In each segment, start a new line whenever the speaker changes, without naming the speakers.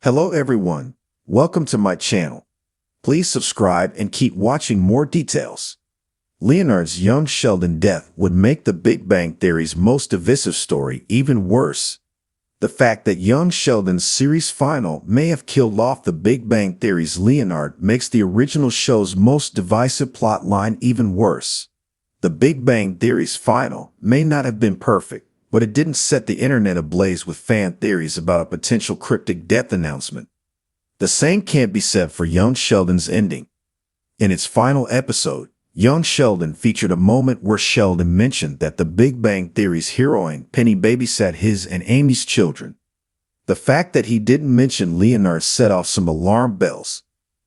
Hello everyone, welcome to my channel. Please subscribe and keep watching more details. Leonard's young Sheldon death would make the Big Bang Theory's most divisive story even worse. The fact that young Sheldon's series final may have killed off the Big Bang Theory's Leonard makes the original show's most divisive plot line even worse. The Big Bang Theory's final may not have been perfect, but it didn't set the internet ablaze with fan theories about a potential cryptic death announcement. The same can't be said for young Sheldon's ending. In its final episode, young Sheldon featured a moment where Sheldon mentioned that the Big Bang Theory's heroine Penny babysat his and Amy's children. The fact that he didn't mention Leonard set off some alarm bells.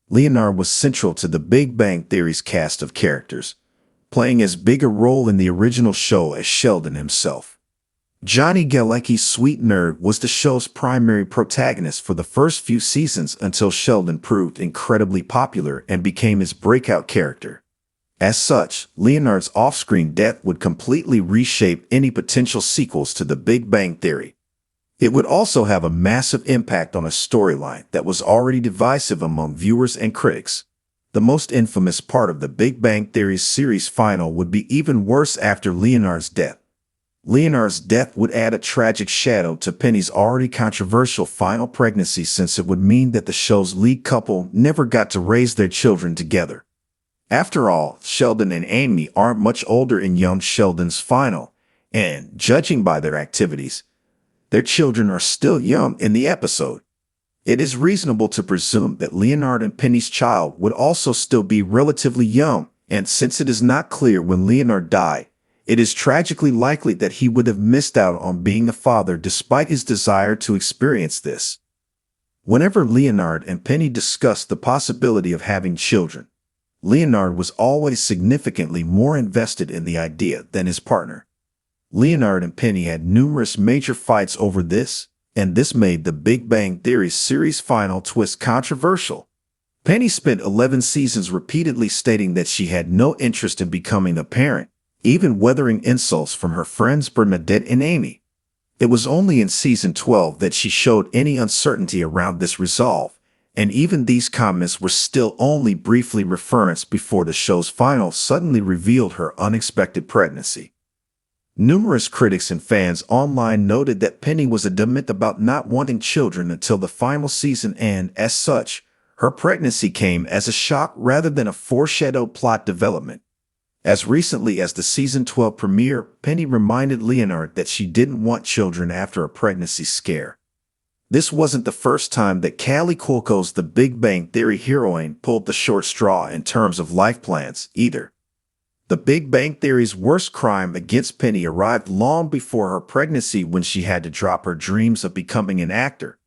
Leonard was central to the Big Bang Theory's cast of characters, playing as big a role in the original show as Sheldon himself. Johnny Galecki's sweet nerd was the show's primary protagonist for the first few seasons until Sheldon proved incredibly popular and became his breakout character. As such, Leonard's off-screen death would completely reshape any potential sequels to The Big Bang Theory. It would also have a massive impact on a storyline that was already divisive among viewers and critics. The most infamous part of The Big Bang Theory's series final would be even worse after Leonard's death. Leonard's death would add a tragic shadow to Penny's already controversial final pregnancy, since it would mean that the show's lead couple never got to raise their children together. After all, Sheldon and Amy aren't much older in young Sheldon's final, and, judging by their activities, their children are still young in the episode. It is reasonable to presume that Leonard and Penny's child would also still be relatively young, and since it is not clear when Leonard died, it is tragically likely that he would have missed out on being a father despite his desire to experience this. Whenever Leonard and Penny discussed the possibility of having children, Leonard was always significantly more invested in the idea than his partner. Leonard and Penny had numerous major fights over this, and this made the Big Bang Theory series final twist controversial. Penny spent 11 seasons repeatedly stating that she had no interest in becoming a parent, even weathering insults from her friends Bernadette and Amy. It was only in season 12 that she showed any uncertainty around this resolve, and even these comments were still only briefly referenced before the show's final suddenly revealed her unexpected pregnancy. Numerous critics and fans online noted that Penny was adamant about not wanting children until the final season, and, as such, her pregnancy came as a shock rather than a foreshadowed plot development. As recently as the season 12 premiere, Penny reminded Leonard that she didn't want children after a pregnancy scare. This wasn't the first time that Callie Cuoco's The Big Bang Theory heroine pulled the short straw in terms of life plans, either. The Big Bang Theory's worst crime against Penny arrived long before her pregnancy, when she had to drop her dreams of becoming an actor.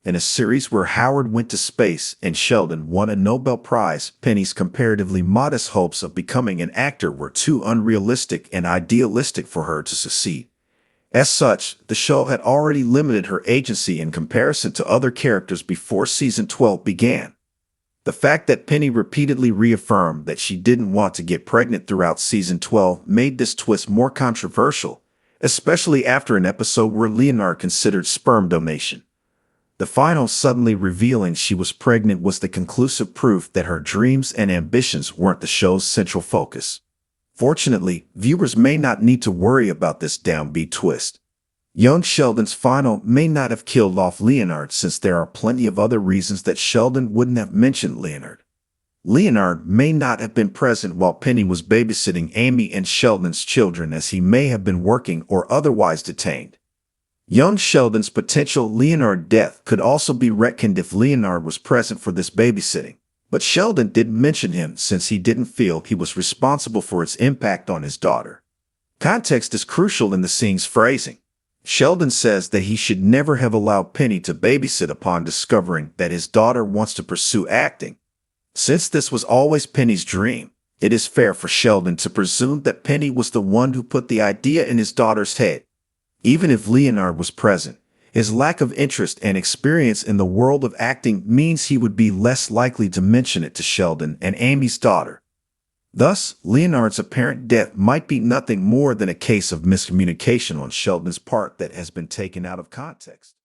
In a series where Howard went to space and Sheldon won a Nobel Prize, Penny's comparatively modest hopes of becoming an actor were too unrealistic and idealistic for her to succeed. As such, the show had already limited her agency in comparison to other characters before season 12 began. The fact that Penny repeatedly reaffirmed that she didn't want to get pregnant throughout season 12 made this twist more controversial, especially after an episode where Leonard considered sperm donation. The final suddenly revealing she was pregnant was the conclusive proof that her dreams and ambitions weren't the show's central focus. Fortunately, viewers may not need to worry about this downbeat twist. Young Sheldon's final may not have killed off Leonard, since there are plenty of other reasons that Sheldon wouldn't have mentioned Leonard. Leonard may not have been present while Penny was babysitting Amy and Sheldon's children, as he may have been working or otherwise detained. Young Sheldon's potential Leonard death could also be reckoned if Leonard was present for this babysitting, but Sheldon didn't mention him since he didn't feel he was responsible for its impact on his daughter. Context is crucial in the scene's phrasing. Sheldon says that he should never have allowed Penny to babysit upon discovering that his daughter wants to pursue acting. Since this was always Penny's dream, it is fair for Sheldon to presume that Penny was the one who put the idea in his daughter's head. Even if Leonard was present, his lack of interest and experience in the world of acting means he would be less likely to mention it to Sheldon and Amy's daughter. Thus, Leonard's apparent death might be nothing more than a case of miscommunication on Sheldon's part that has been taken out of context.